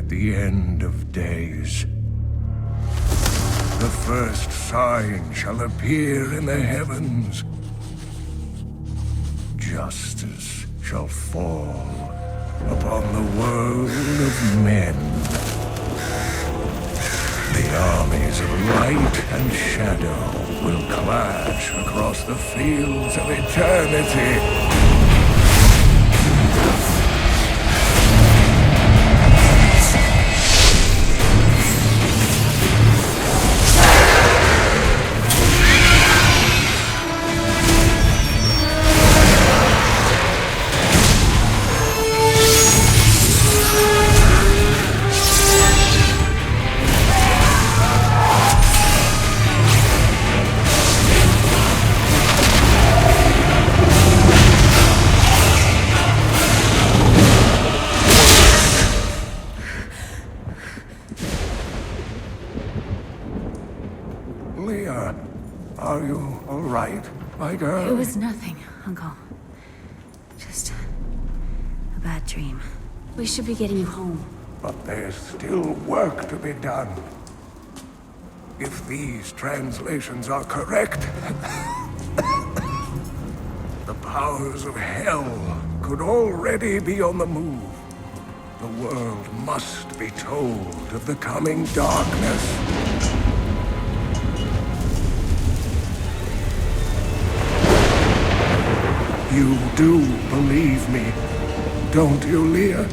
at the end of days. The first sign shall appear in the heavens. Justice shall fall upon the world of men. The armies of light and shadow will clash across the fields of eternity. Leah, are you all right, my girl? It was nothing, Uncle. Just a bad dream. We should be getting you home. But there's still work to be done. If these translations are correct, the powers of hell could already be on the move. The world must be told of the coming darkness. You do believe me, don't you, Leah?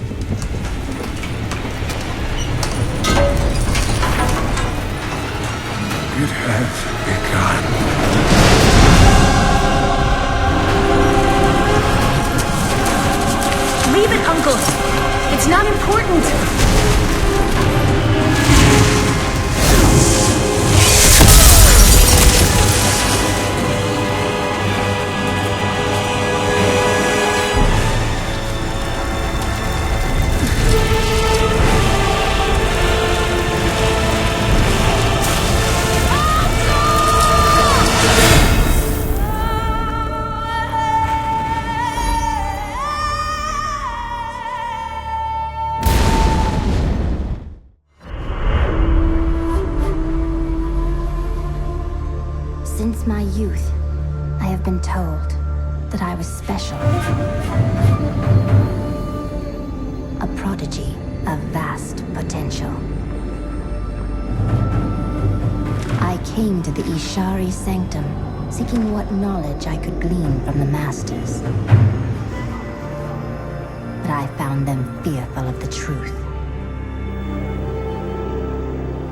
It has begun. Leave it, Uncle! It's not important! Since my youth, I have been told that I was special. A prodigy of vast potential. I came to the Ishari Sanctum, seeking what knowledge I could glean from the Masters. But I found them fearful of the truth.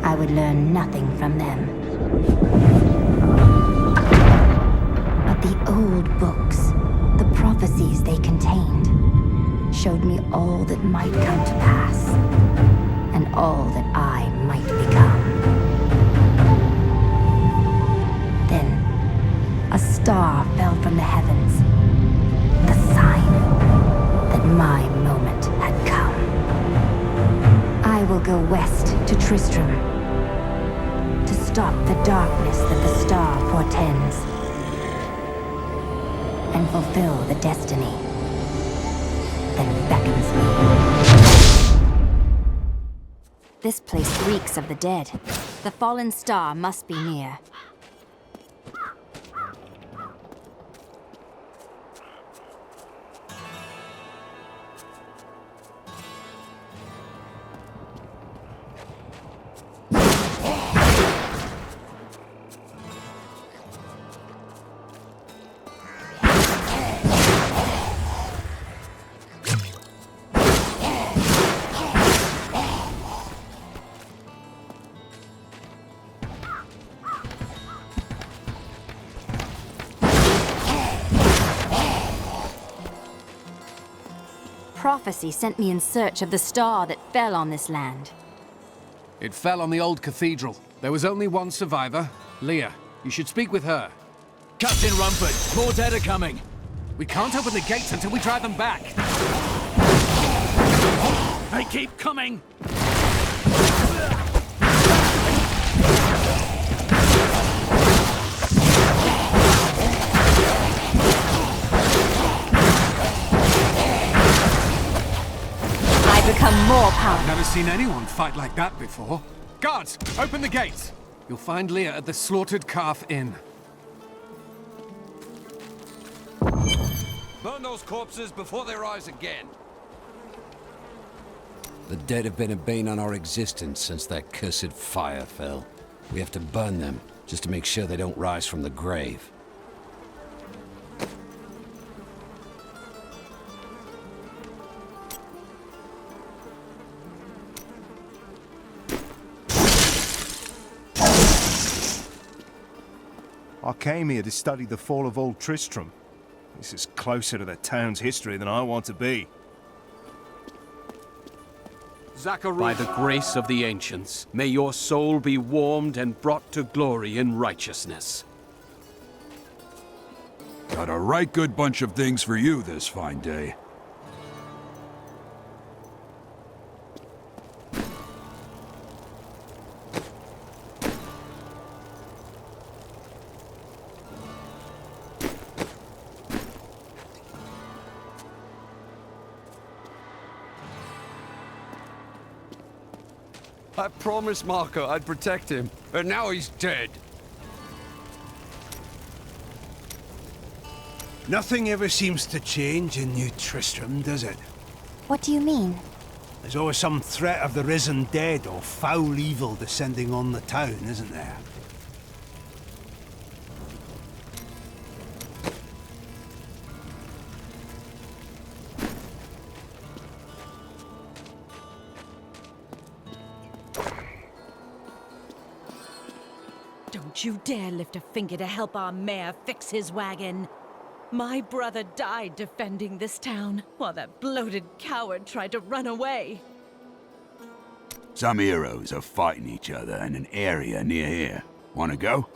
I would learn nothing from them. The old books, the prophecies they contained, showed me all that might come to pass, and all that I might become. Then, a star fell from the heavens, the sign that my moment had come. I will go west to Tristram, to stop the darkness that the star portends, and fulfill the destiny that beckons me. This place reeks of the dead. The fallen star must be near. Prophecy sent me in search of the star that fell on this land. It fell on the old cathedral. There was only one survivor, Leah. You should speak with her. Captain Rumford, more dead are coming. We can't open the gates until we drive them back. They keep coming! I become more more power. Never seen anyone fight like that before. Guards, open the gates. You'll find Leah at the Slaughtered Calf Inn. Burn those corpses before they rise again. The dead have been a bane on our existence since that cursed fire fell. We have to burn them, just to make sure they don't rise from the grave. I came here to study the fall of old Tristram. This is closer to the town's history than I want to be. By the grace of the ancients, may your soul be warmed and brought to glory in righteousness. Got a right good bunch of things for you this fine day. I promised Marco I'd protect him, and now he's dead. Nothing ever seems to change in New Tristram, does it? What do you mean? There's always some threat of the risen dead or foul evil descending on the town, isn't there? Don't you dare lift a finger to help our mayor fix his wagon. My brother died defending this town, while that bloated coward tried to run away. Some heroes are fighting each other in an area near here. Wanna go?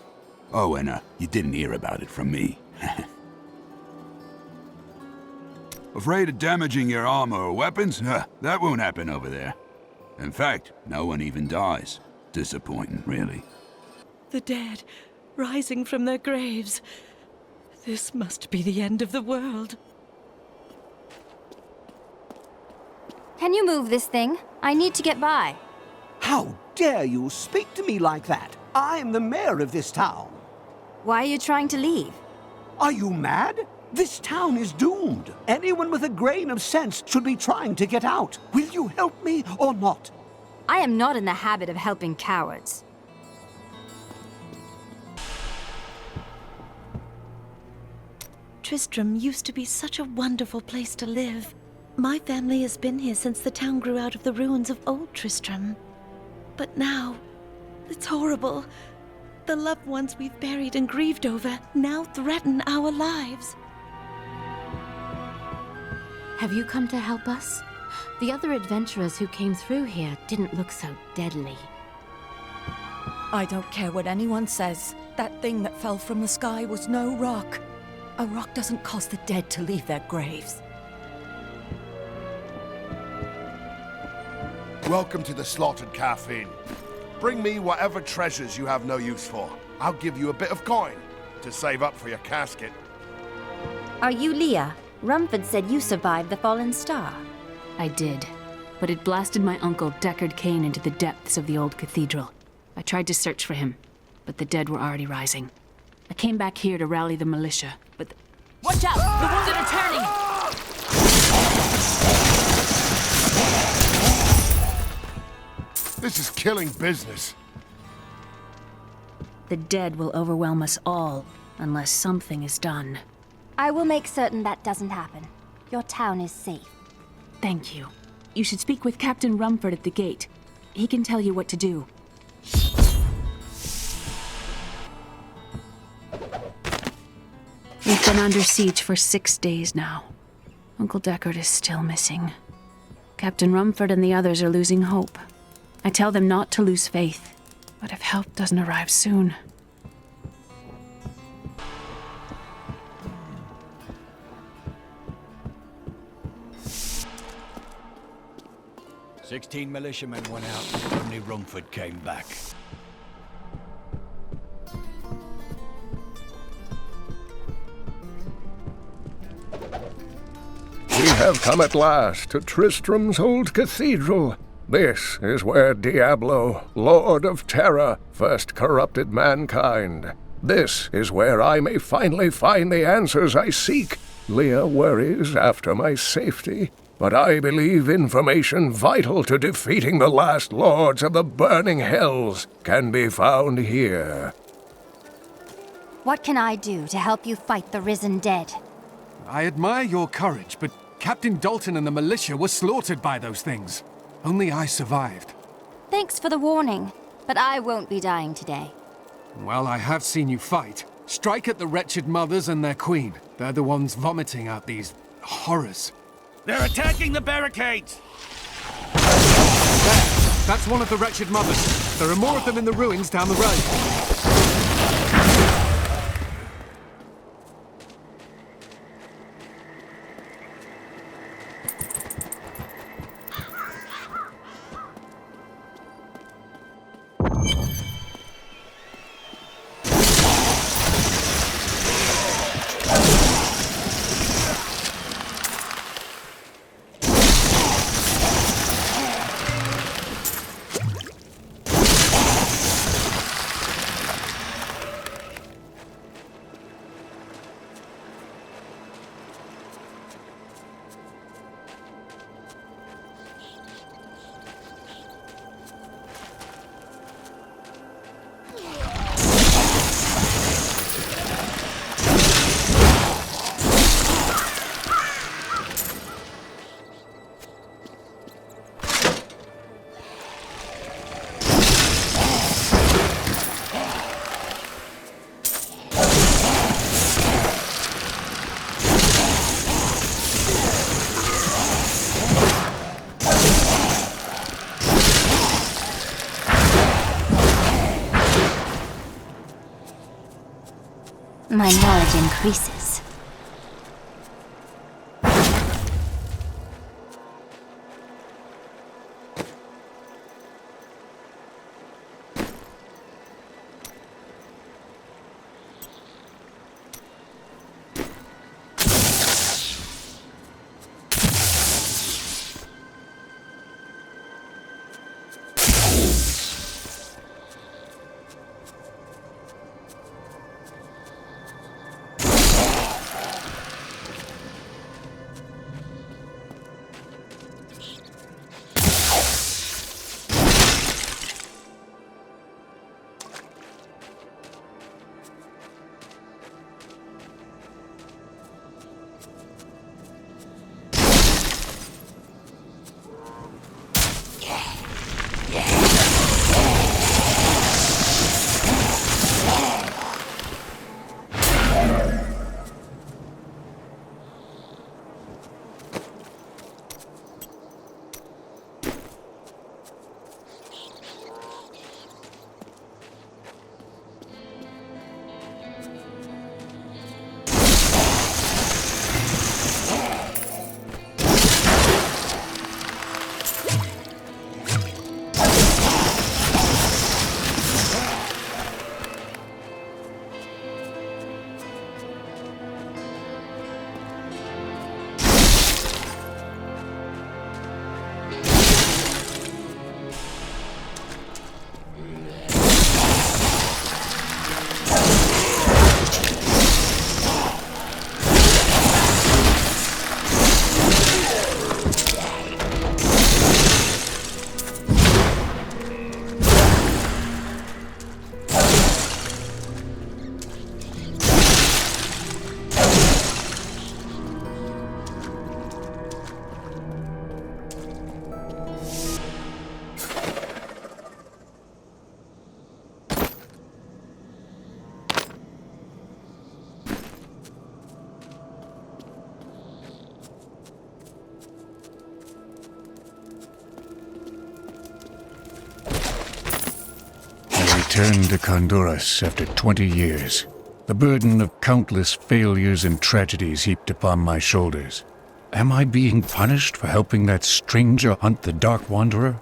Oh, and you didn't hear about it from me. Afraid of damaging your armor or weapons? That won't happen over there. In fact, no one even dies. Disappointing, really. The dead, rising from their graves. This must be the end of the world. Can you move this thing? I need to get by. How dare you speak to me like that? I'm the mayor of this town. Why are you trying to leave? Are you mad? This town is doomed. Anyone with a grain of sense should be trying to get out. Will you help me or not? I am not in the habit of helping cowards. Tristram used to be such a wonderful place to live. My family has been here since the town grew out of the ruins of old Tristram. But now, it's horrible. The loved ones we've buried and grieved over now threaten our lives. Have you come to help us? The other adventurers who came through here didn't look so deadly. I don't care what anyone says. That thing that fell from the sky was no rock. A rock doesn't cause the dead to leave their graves. Welcome to the Slaughtered Calf Inn. Bring me whatever treasures you have no use for. I'll give you a bit of coin to save up for your casket. Are you Leah? Rumford said you survived the fallen star. I did, but it blasted my uncle Deckard Cain into the depths of the old cathedral. I tried to search for him, but the dead were already rising. I came back here to rally the militia, but... Watch out! The wounded are turning! This is killing business. The dead will overwhelm us all, unless something is done. I will make certain that doesn't happen. Your town is safe. Thank you. You should speak with Captain Rumford at the gate. He can tell you what to do. We've been under siege for 6 days now. Uncle Deckard is still missing. Captain Rumford and the others are losing hope. I tell them not to lose faith, but if help doesn't arrive soon... 16 militiamen went out, only Rumford came back. We've have come at last to Tristram's old cathedral. This is where Diablo, Lord of Terror, first corrupted mankind. This is where I may finally find the answers I seek. Leah worries after my safety, but I believe information vital to defeating the last lords of the burning hells can be found here. What can I do to help you fight the risen dead? I admire your courage, but Captain Dalton and the militia were slaughtered by those things. Only I survived. Thanks for the warning, but I won't be dying today. Well, I have seen you fight. Strike at the wretched mothers and their queen. They're the ones vomiting out these horrors. They're attacking the barricades! There! That's one of the wretched mothers. There are more of them in the ruins down the road. My knowledge increases. returned to Honduras after 20 years. The burden of countless failures and tragedies heaped upon my shoulders. Am I being punished for helping that stranger hunt the Dark Wanderer?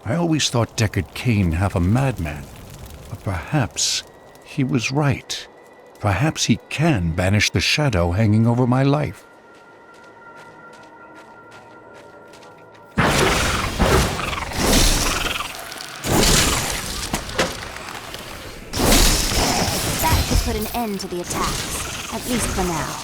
I always thought Deckard Cain half a madman. But perhaps he was right. Perhaps he can banish the shadow hanging over my life. end to the attacks, at least for now.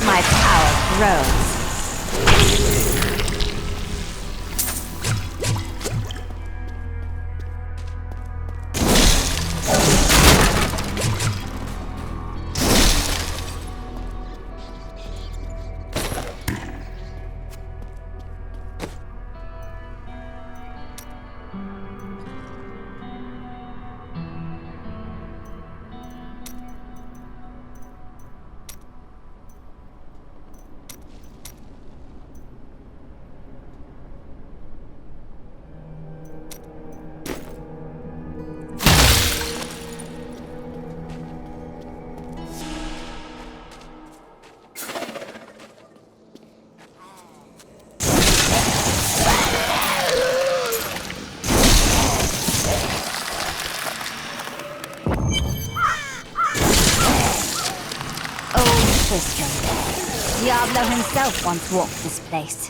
My power grows. Tristram. Diablo himself once walked this place.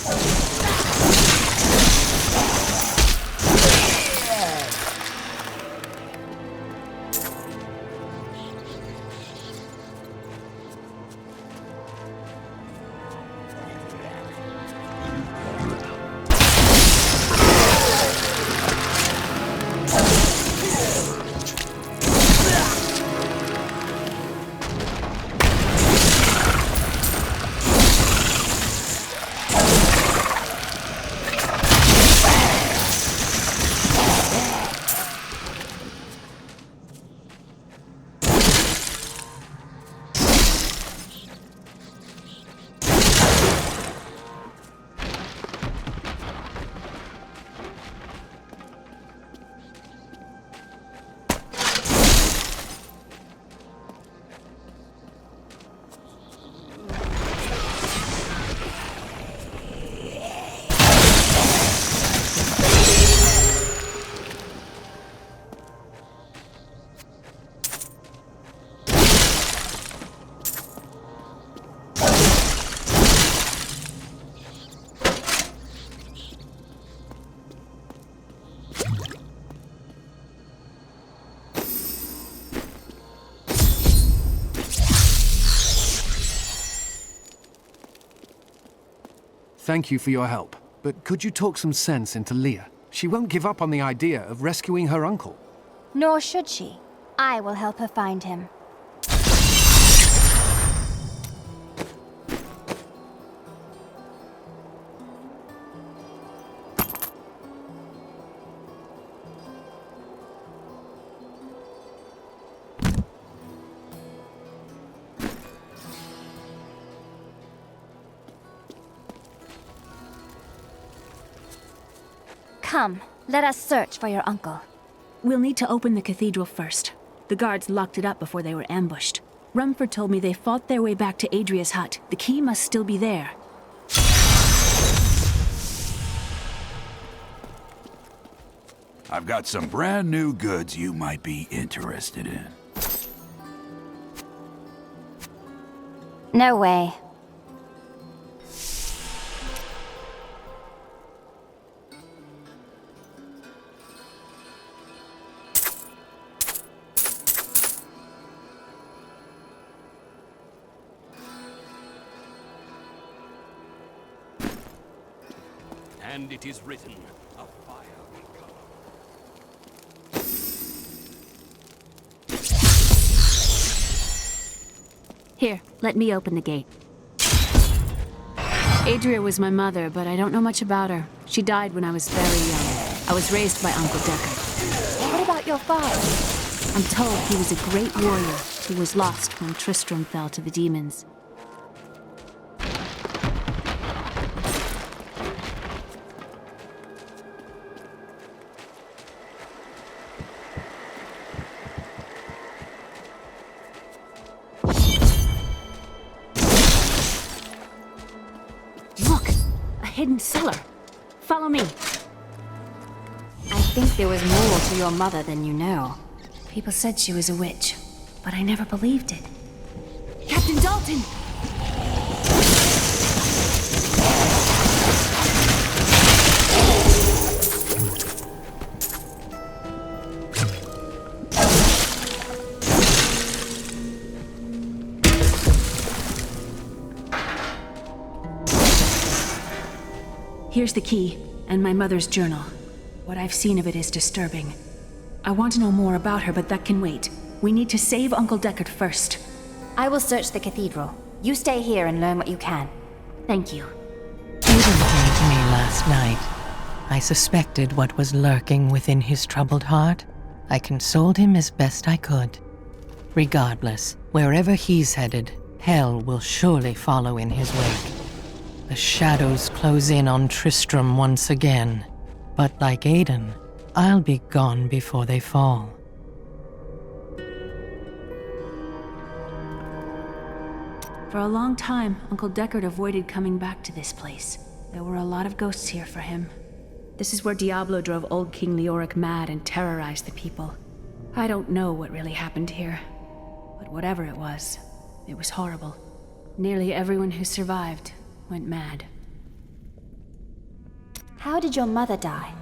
Thank you for your help, but could you talk some sense into Leah? She won't give up on the idea of rescuing her uncle. Nor should she. I will help her find him. Come, let us search for your uncle. We'll need to open the cathedral first. The guards locked it up before they were ambushed. Rumford told me they fought their way back to Adria's hut. The key must still be there. I've got some brand new goods you might be interested in. No way. And it is written, a fire will come. Here, let me open the gate. Adria was my mother, but I don't know much about her. She died when I was very young. I was raised by Uncle Deckard. What about your father? I'm told he was a great warrior who was lost when Tristram fell to the demons. Look! A hidden cellar. Follow me. I think there was more to your mother than you know. People said she was a witch, but I never believed it. Captain Dalton! Here's the key, and my mother's journal. What I've seen of it is disturbing. I want to know more about her, but that can wait. We need to save Uncle Deckard first. I will search the cathedral. You stay here and learn what you can. Thank you. Aiden came to me last night. I suspected what was lurking within his troubled heart. I consoled him as best I could. Regardless, wherever he's headed, hell will surely follow in his wake. The shadows close in on Tristram once again. But like Aiden, I'll be gone before they fall. For a long time, Uncle Deckard avoided coming back to this place. There were a lot of ghosts here for him. This is where Diablo drove old King Leoric mad and terrorized the people. I don't know what really happened here, but whatever it was horrible. Nearly everyone who survived went mad. How did your mother die?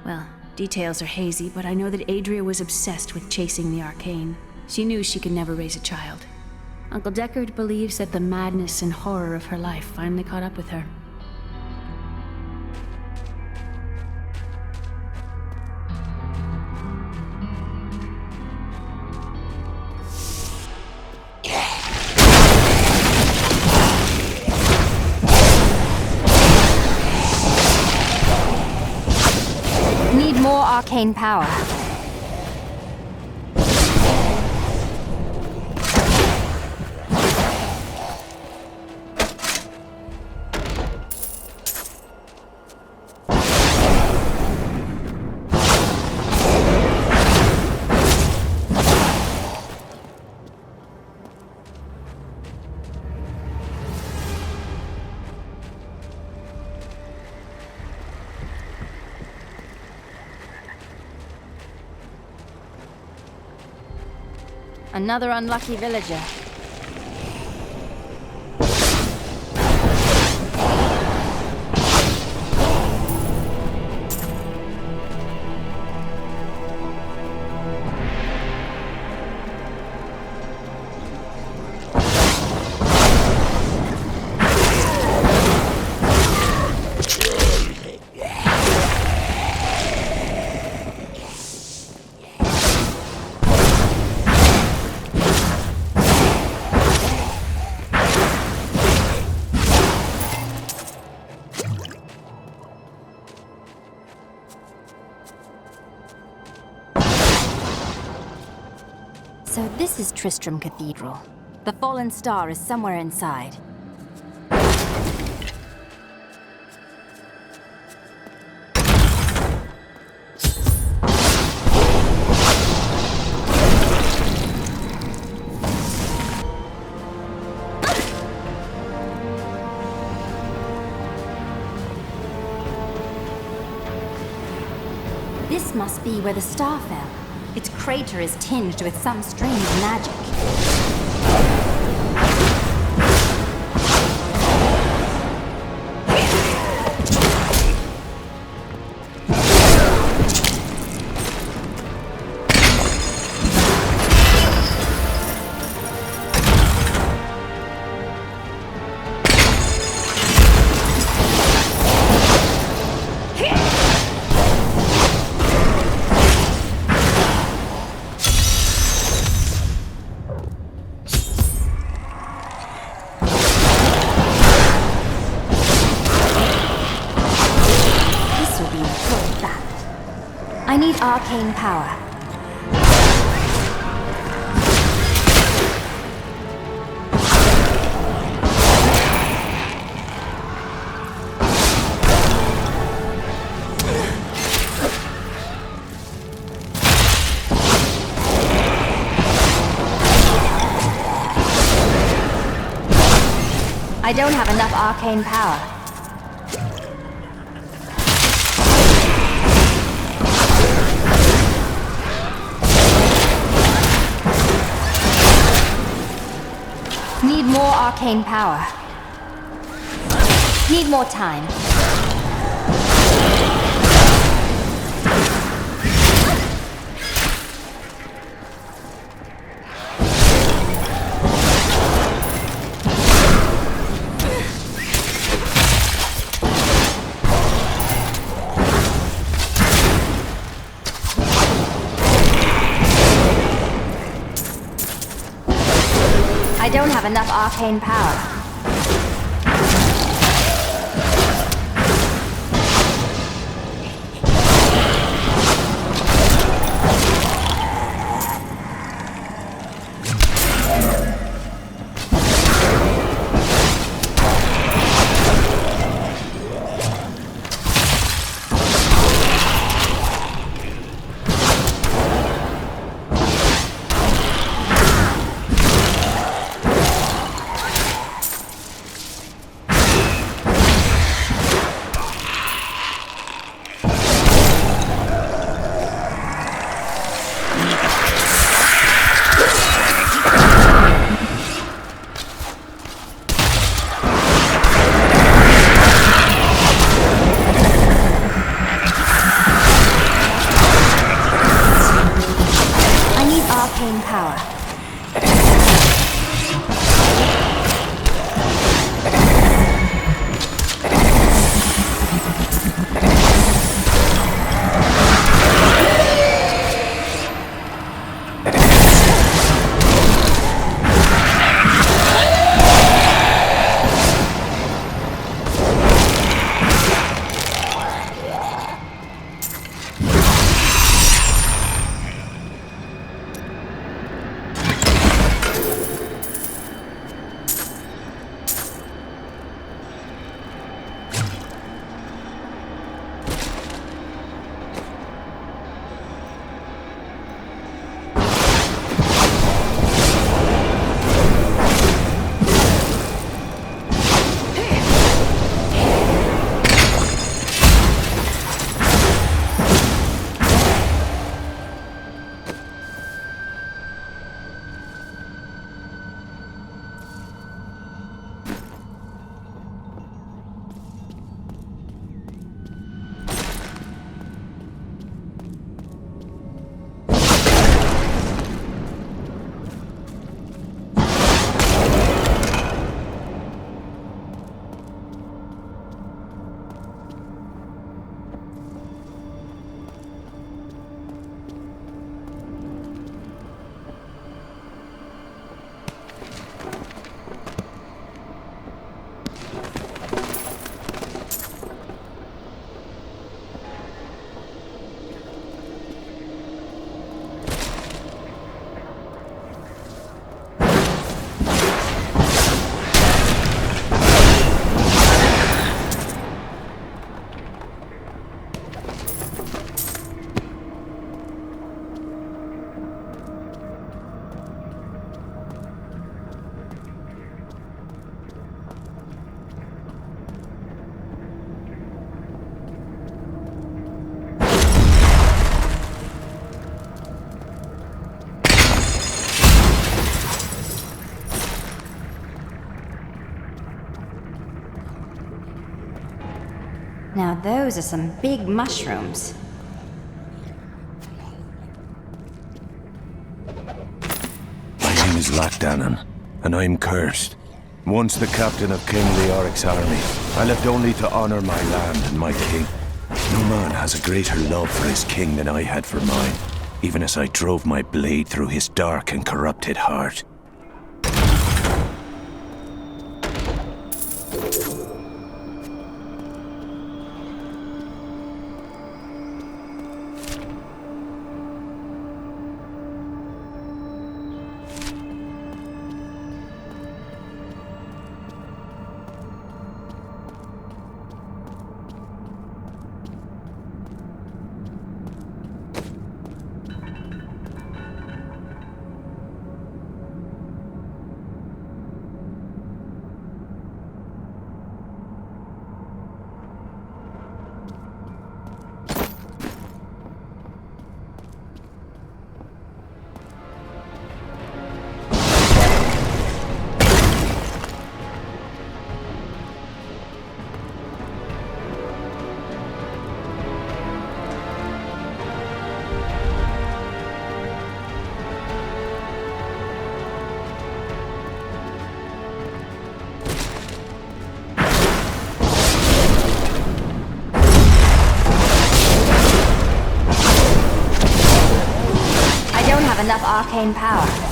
Well, details are hazy, but I know that Adria was obsessed with chasing the arcane. She knew she could never raise a child. Uncle Deckard believes that the madness and horror of her life finally caught up with her. Need more arcane power. Another unlucky villager. So this is Tristram Cathedral. The fallen star is somewhere inside. This must be where the star fell. Its crater is tinged with some strange magic. I need arcane power. I don't have enough arcane power. Need more arcane power. Need more time. I don't have enough arcane power. Now those are some big mushrooms. My name is Lachdanan, and I'm cursed. Once the captain of King Leoric's army, I left only to honor my land and my king. No man has a greater love for his king than I had for mine, even as I drove my blade through his dark and corrupted heart. enough arcane power.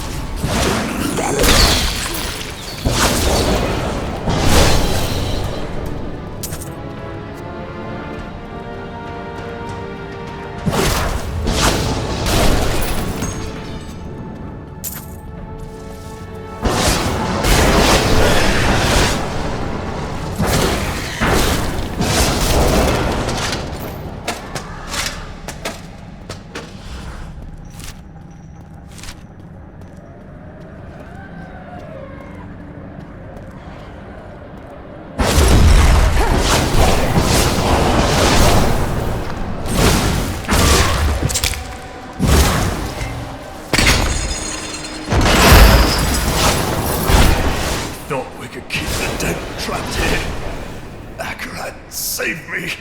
Save me!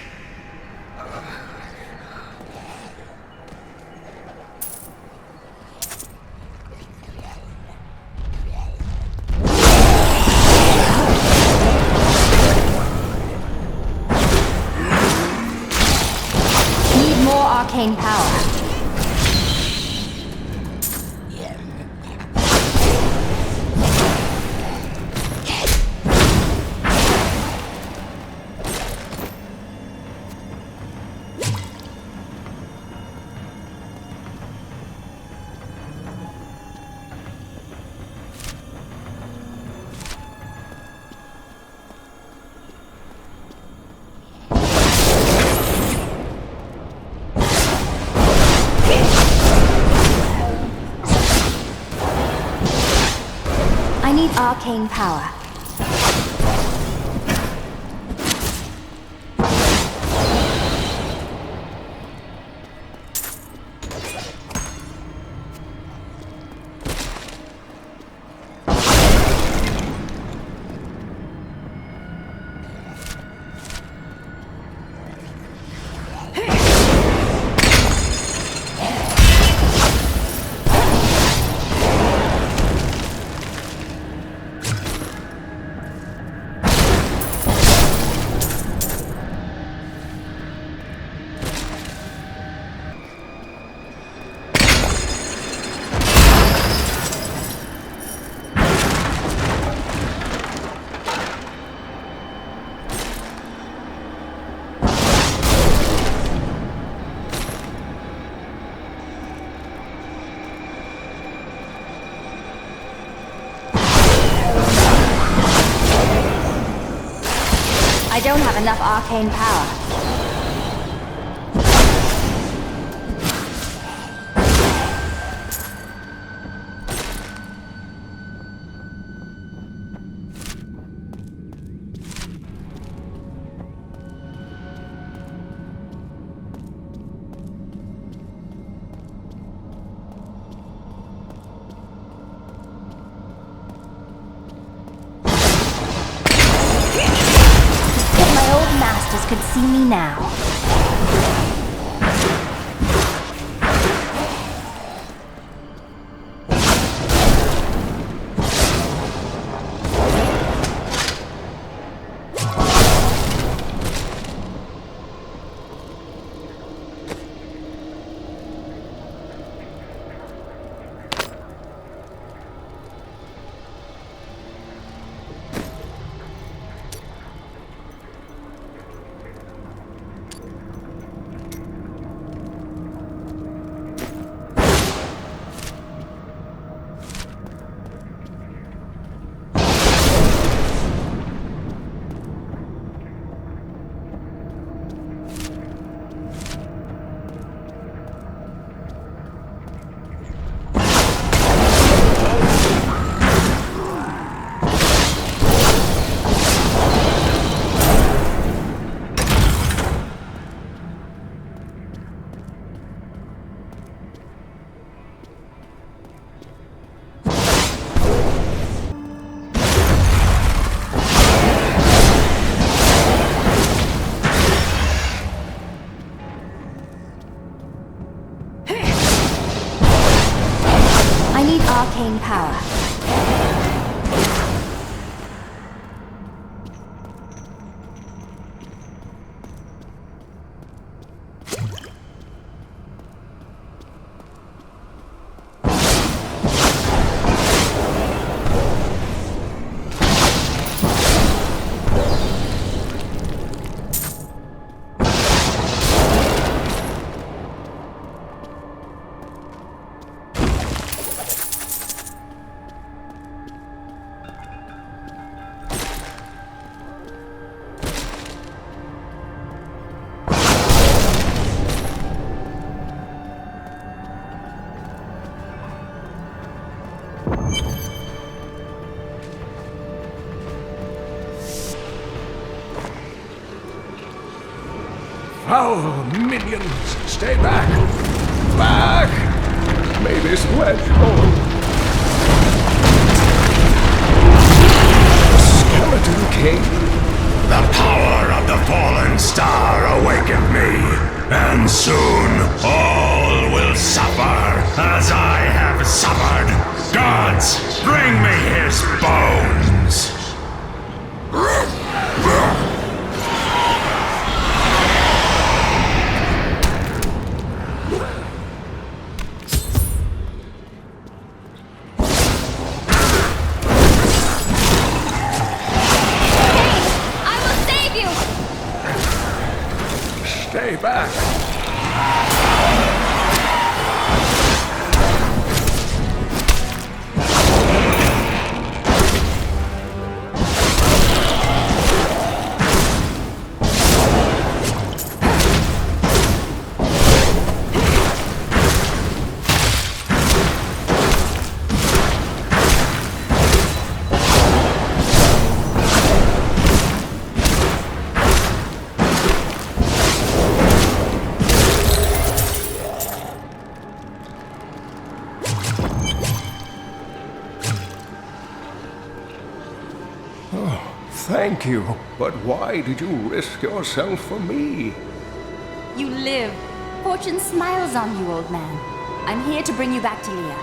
Need more arcane power. I need arcane power. I don't have enough arcane power. Masters could see me now. I need arcane power. Foul minions! Stay back! Back! May this wedge hold. Skeleton King. The power of the fallen star awakened me, and soon all will suffer as I have suffered. Gods, bring me his bones! Stay back! Thank you, but why did you risk yourself for me? You live. Fortune smiles on you, old man. I'm here to bring you back to Leah.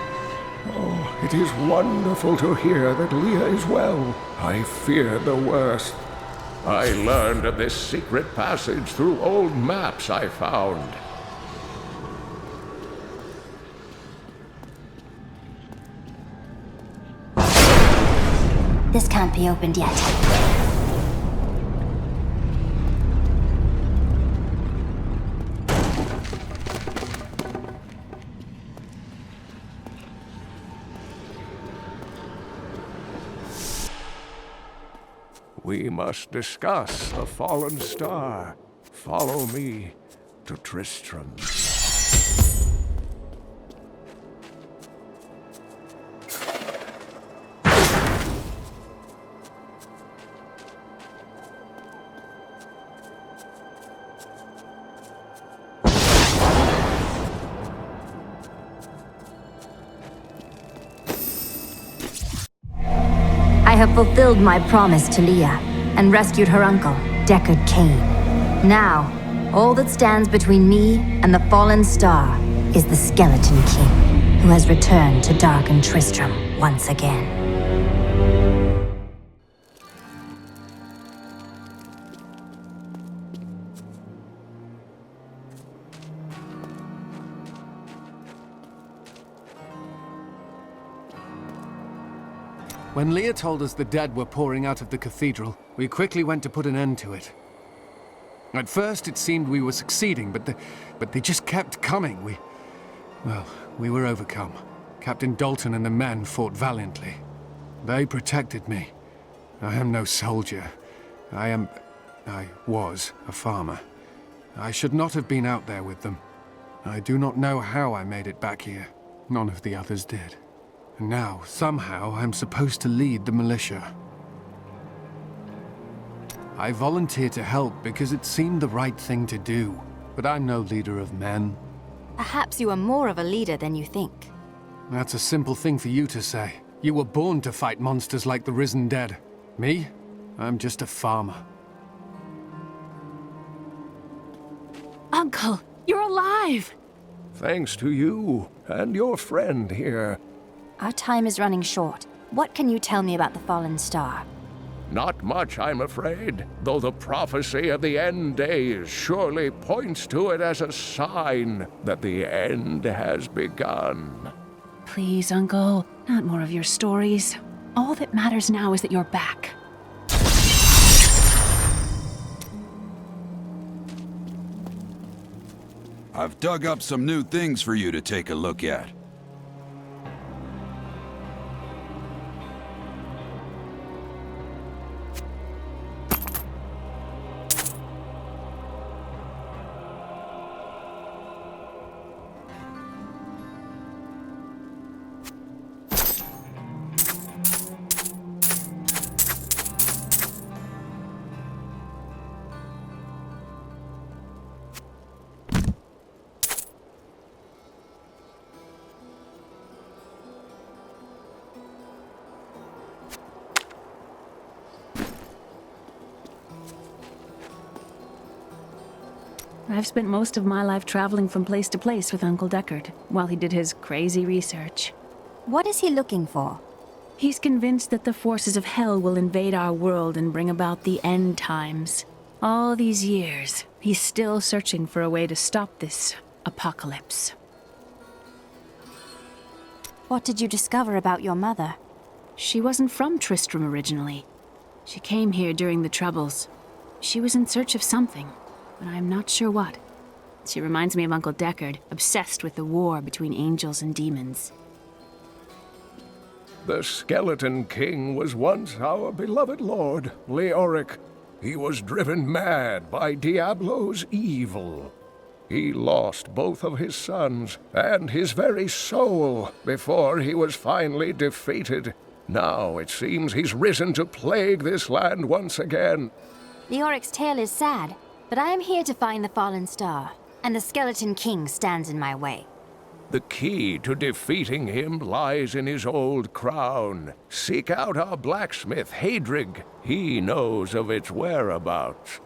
Oh, it is wonderful to hear that Leah is well. I feared the worst. I learned of this secret passage through old maps I found. This can't be opened yet. We must discuss the fallen star. Follow me to Tristram. I have fulfilled my promise to Leah and rescued her uncle, Deckard Cain. Now, all that stands between me and the fallen star is the Skeleton King, who has returned to darken Tristram once again. When Leah told us the dead were pouring out of the cathedral, we quickly went to put an end to it. At first, it seemed we were succeeding, but they just kept coming. We were overcome. Captain Dalton and the men fought valiantly. They protected me. I am no soldier. I was a farmer. I should not have been out there with them. I do not know how I made it back here. None of the others did. And now, somehow, I'm supposed to lead the militia. I volunteered to help because it seemed the right thing to do. But I'm no leader of men. Perhaps you are more of a leader than you think. That's a simple thing for you to say. You were born to fight monsters like the risen dead. Me? I'm just a farmer. Uncle, you're alive! Thanks to you and your friend here. Our time is running short. What can you tell me about the fallen star? Not much, I'm afraid, though the prophecy of the end days surely points to it as a sign that the end has begun. Please, Uncle, not more of your stories. All that matters now is that you're back. I've dug up some new things for you to take a look at. I've spent most of my life traveling from place to place with Uncle Deckard, while he did his crazy research. What is he looking for? He's convinced that the forces of hell will invade our world and bring about the end times. All these years, he's still searching for a way to stop this apocalypse. What did you discover about your mother? She wasn't from Tristram originally. She came here during the Troubles. She was in search of something, but I'm not sure what. She reminds me of Uncle Deckard, obsessed with the war between angels and demons. The Skeleton King was once our beloved lord, Leoric. He was driven mad by Diablo's evil. He lost both of his sons and his very soul before he was finally defeated. Now it seems he's risen to plague this land once again. Leoric's tale is sad, but I am here to find the fallen star, and the Skeleton King stands in my way. The key to defeating him lies in his old crown. Seek out our blacksmith, Horadrim. He knows of its whereabouts.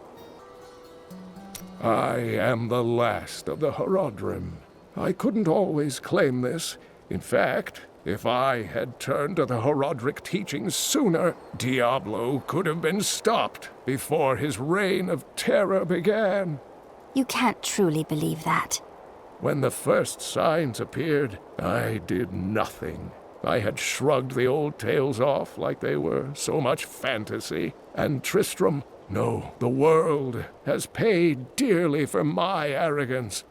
I am the last of the Horadrim. I couldn't always claim this. In fact, if I had turned to the Horadric teachings sooner, Diablo could have been stopped before his reign of terror began. You can't truly believe that. When the first signs appeared, I did nothing. I had shrugged the old tales off like they were so much fantasy. And Tristram, no, the world, has paid dearly for my arrogance.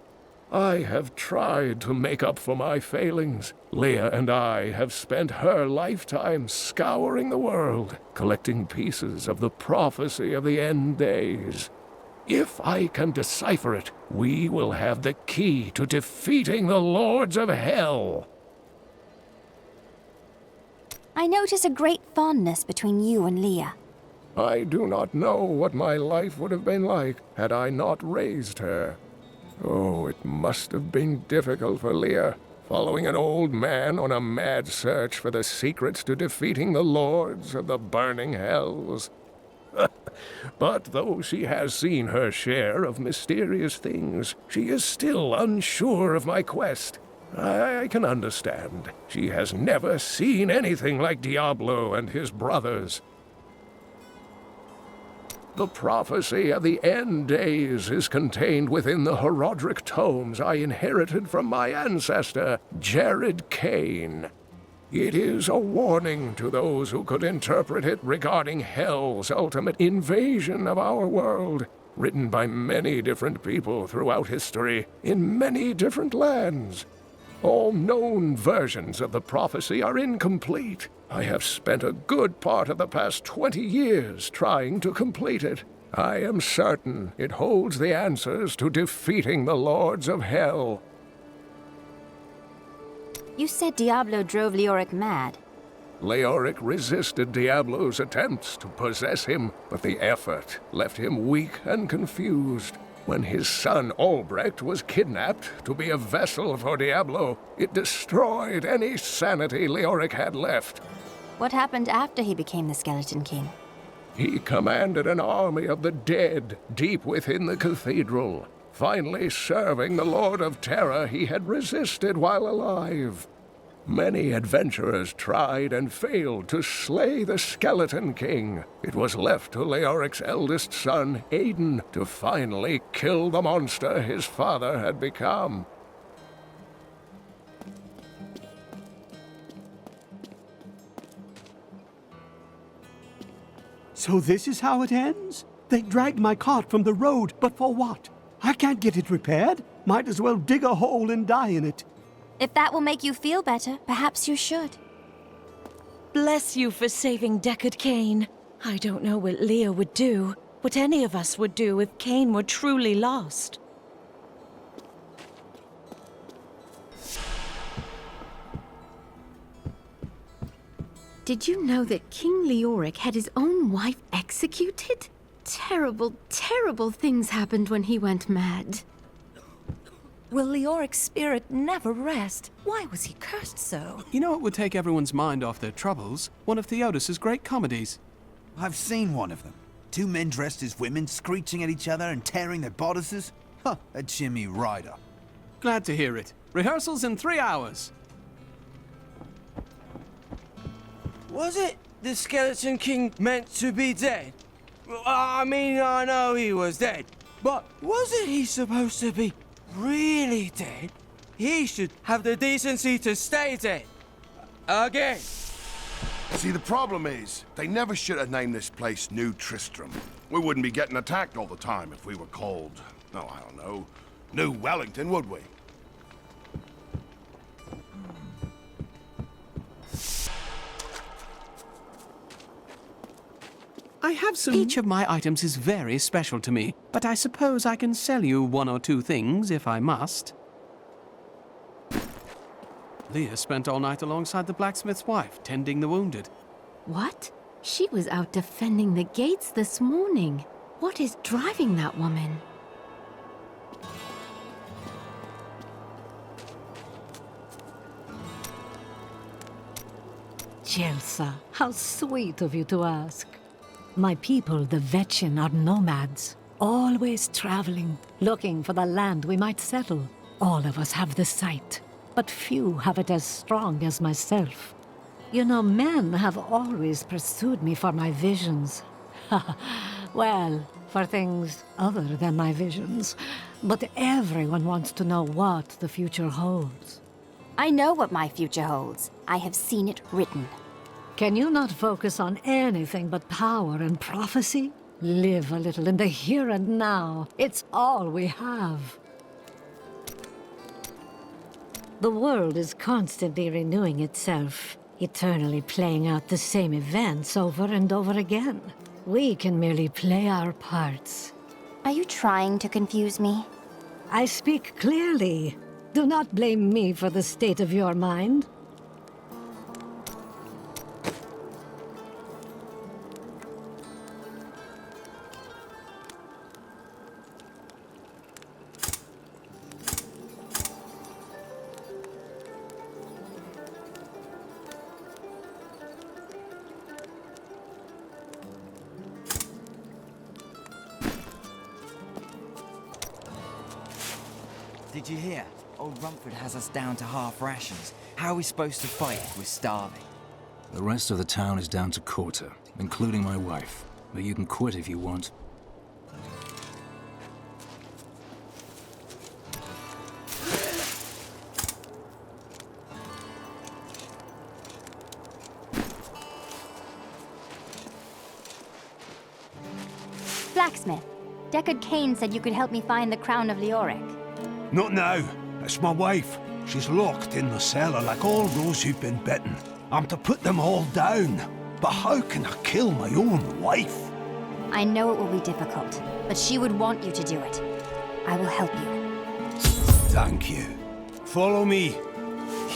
I have tried to make up for my failings. Leah and I have spent her lifetime scouring the world, collecting pieces of the prophecy of the end days. If I can decipher it, we will have the key to defeating the Lords of Hell. I notice a great fondness between you and Leah. I do not know what my life would have been like had I not raised her. Oh, it must have been difficult for Leah, following an old man on a mad search for the secrets to defeating the Lords of the Burning Hells. But though she has seen her share of mysterious things, she is still unsure of my quest. I can understand. She has never seen anything like Diablo and his brothers. The prophecy of the end days is contained within the Horadric tomes I inherited from my ancestor, Deckard Cain. It is a warning to those who could interpret it regarding Hell's ultimate invasion of our world, written by many different people throughout history, in many different lands. All known versions of the prophecy are incomplete. I have spent a good part of the past 20 years trying to complete it. I am certain it holds the answers to defeating the Lords of Hell. You said Diablo drove Leoric mad. Leoric resisted Diablo's attempts to possess him, but the effort left him weak and confused. When his son Albrecht was kidnapped to be a vessel for Diablo, it destroyed any sanity Leoric had left. What happened after he became the Skeleton King? He commanded an army of the dead deep within the cathedral, finally serving the Lord of Terror he had resisted while alive. Many adventurers tried and failed to slay the Skeleton King. It was left to Leoric's eldest son, Aiden, to finally kill the monster his father had become. So this is how it ends? They dragged my cart from the road, but for what? I can't get it repaired. Might as well dig a hole and die in it. If that will make you feel better, perhaps you should. Bless you for saving Deckard Cain. I don't know what Leah would do, what any of us would do if Cain were truly lost. Did you know that King Leoric had his own wife executed? Terrible, terrible things happened when he went mad. Will Leoric's spirit never rest? Why was he cursed so? You know what would take everyone's mind off their troubles? One of Theodos's great comedies. I've seen one of them. Two men dressed as women screeching at each other and tearing their bodices. Huh, a Jimmy Ryder. Glad to hear it. Rehearsals in 3 hours. Was it the Skeleton King meant to be dead? I mean, I know he was dead, but wasn't he supposed to be really dead? He should have the decency to stay dead. Again. See, the problem is, they never should have named this place New Tristram. We wouldn't be getting attacked all the time if we were called, oh, I don't know, New Wellington, would we? I have some... Each of my items is very special to me, but I suppose I can sell you 1 or 2 things if I must. Leah spent all night alongside the blacksmith's wife, tending the wounded. What? She was out defending the gates this morning. What is driving that woman? Jelsa, how sweet of you to ask. My people, the Vetchin, are nomads, always traveling, looking for the land we might settle. All of us have the sight, but few have it as strong as myself. You know, men have always pursued me for my visions. Well, for things other than my visions. But everyone wants to know what the future holds. I know what my future holds. I have seen it written. Can you not focus on anything but power and prophecy? Live a little in the here and now. It's all we have. The world is constantly renewing itself, eternally playing out the same events over and over again. We can merely play our parts. Are you trying to confuse me? I speak clearly. Do not blame me for the state of your mind. Did you hear? Old Rumford has us down to half rations. How are we supposed to fight if we're starving? The rest of the town is down to quarter, including my wife. But you can quit if you want. Blacksmith, Deckard Cain said you could help me find the crown of Leoric. Not now. It's my wife. She's locked in the cellar like all those who've been bitten. I'm to put them all down. But how can I kill my own wife? I know it will be difficult, but she would want you to do it. I will help you. Thank you. Follow me.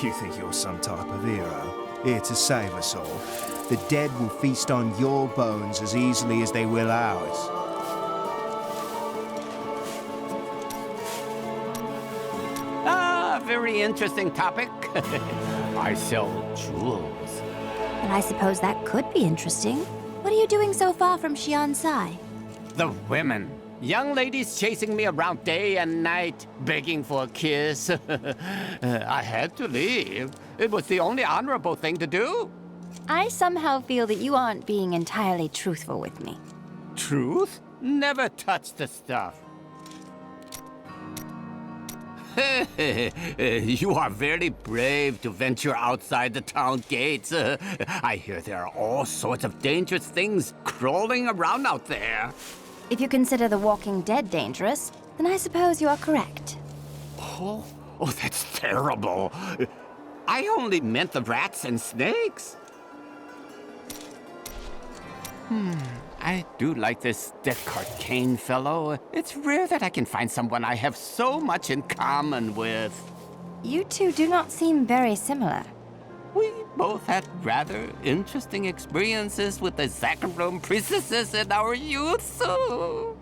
You think you're some type of hero, here to save us all. The dead will feast on your bones as easily as they will ours. Very interesting topic. I sell jewels. And I suppose that could be interesting. What are you doing so far from Xiansai? The women. Young ladies chasing me around day and night, begging for a kiss. I had to leave. It was the only honorable thing to do. I somehow feel that you aren't being entirely truthful with me. Truth? Never touch the stuff. You are very brave to venture outside the town gates. I hear there are all sorts of dangerous things crawling around out there. If you consider the Walking Dead dangerous, then I suppose you are correct. Oh, that's terrible. I only meant the rats and snakes. I do like this Deckard Cain fellow. It's rare that I can find someone I have so much in common with. You two do not seem very similar. We both had rather interesting experiences with the Zakharum priestesses in our youth, so...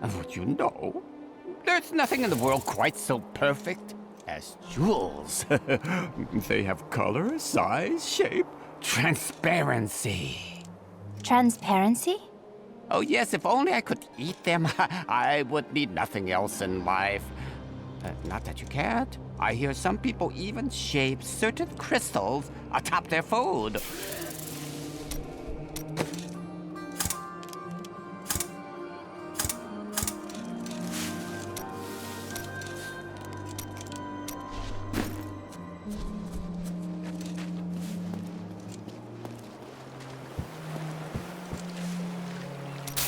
And what you know, there's nothing in the world quite so perfect as jewels. They have color, size, shape, transparency. Transparency? Oh yes, if only I could eat them, I would need nothing else in life. Not that you cared. I hear some people even shape certain crystals atop their food.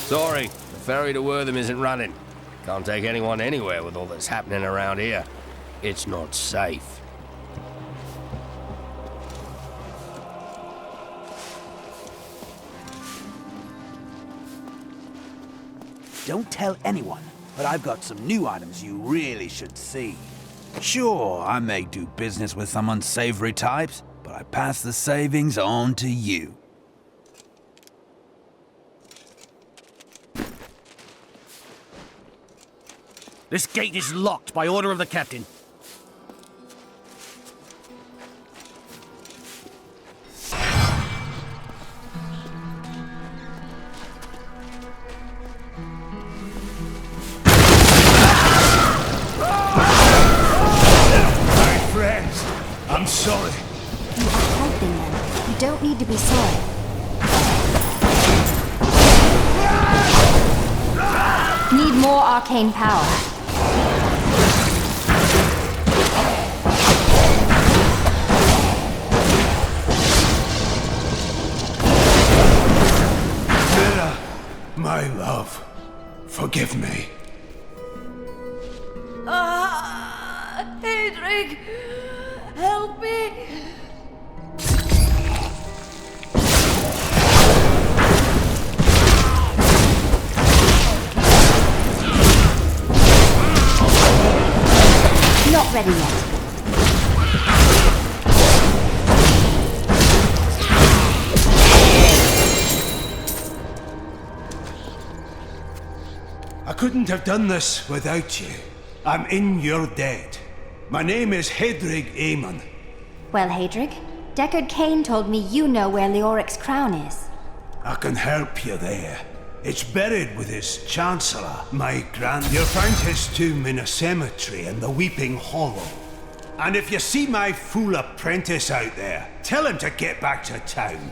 Sorry, the ferry to Wortham isn't running. Can't take anyone anywhere with all that's happening around here. It's not safe. Don't tell anyone, but I've got some new items you really should see. Sure, I may do business with some unsavory types, but I pass the savings on to you. This gate is locked by order of the captain. My friends, I'm sorry. You are helping them. You don't need to be sorry. Need more arcane power. My love, forgive me. Hedrig, help me! Not ready yet. I couldn't have done this without you. I'm in your debt. My name is Hedrig Aemon. Well, Hedrig, Deckard Cain told me you know where Leoric's crown is. I can help you there. It's buried with his Chancellor, my grand. You'll find his tomb in a cemetery in the Weeping Hollow. And if you see my fool apprentice out there, tell him to get back to town.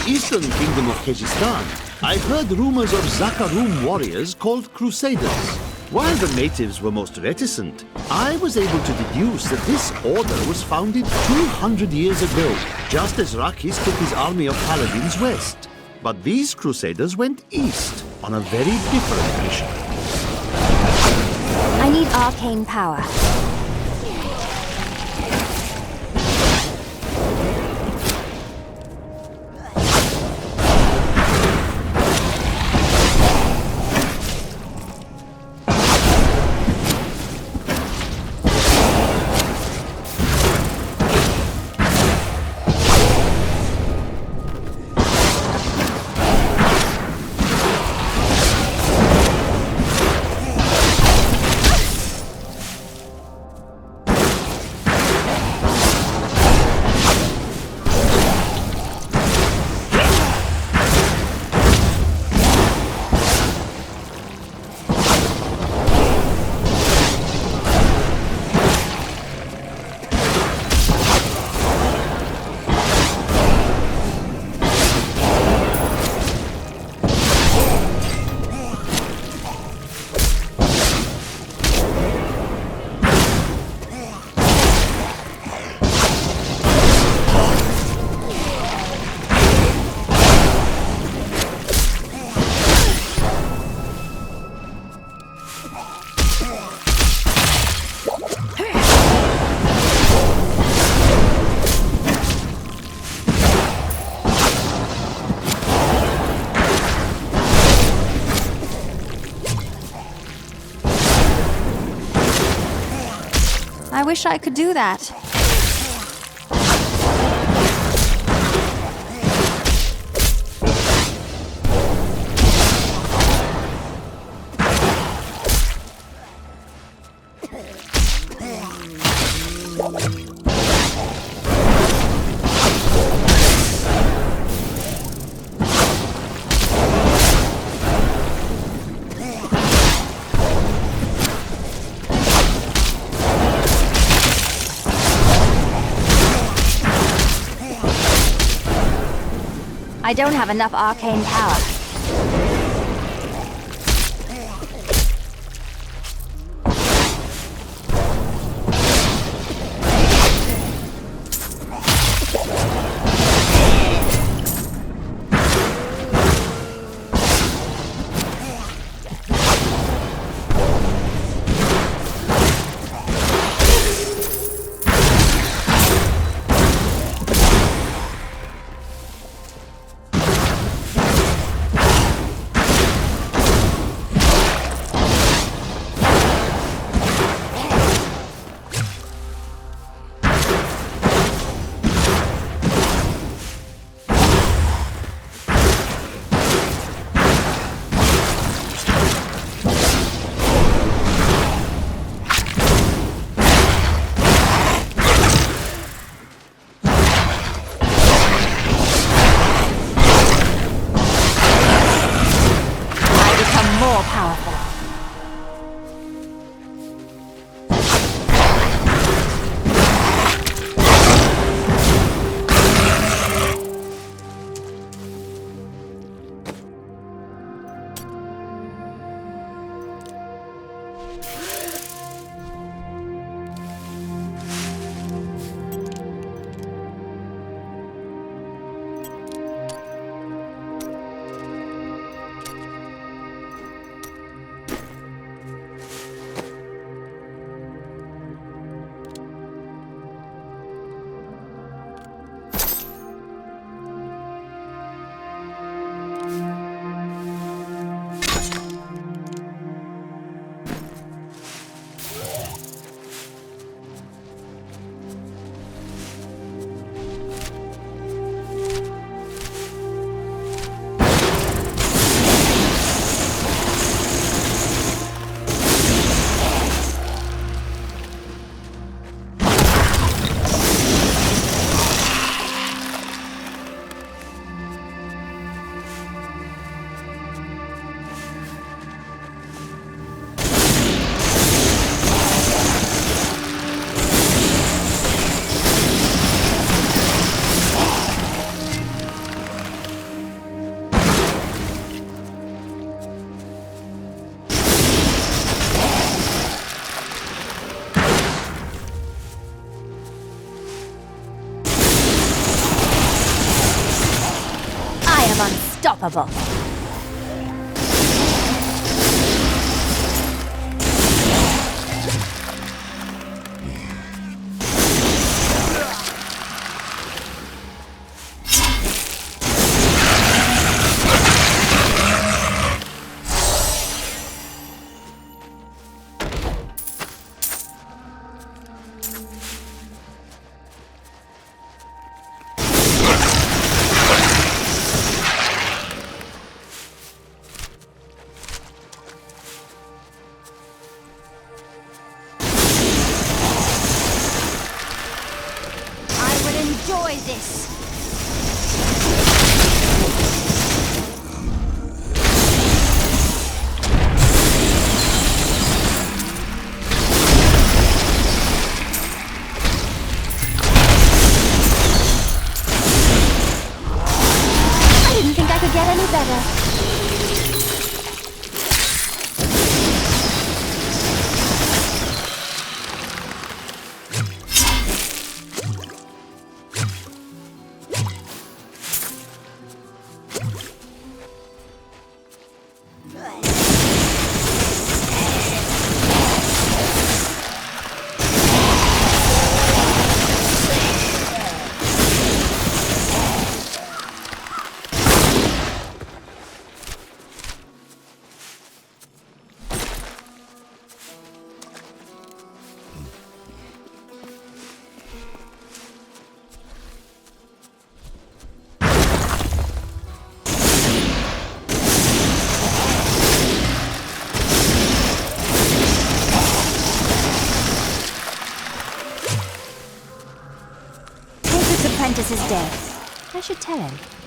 Eastern kingdom of Kyrgyzstan, I've heard rumors of Zakharum warriors called Crusaders. While the natives were most reticent, I was able to deduce that this order was founded 200 years ago, just as Rakis took his army of paladins west. But these Crusaders went east on a very different mission. I need arcane power. I wish I could do that. I don't have enough arcane power. Unstoppable. Enjoy this. I didn't think I could get any better. is dead. I should tell him.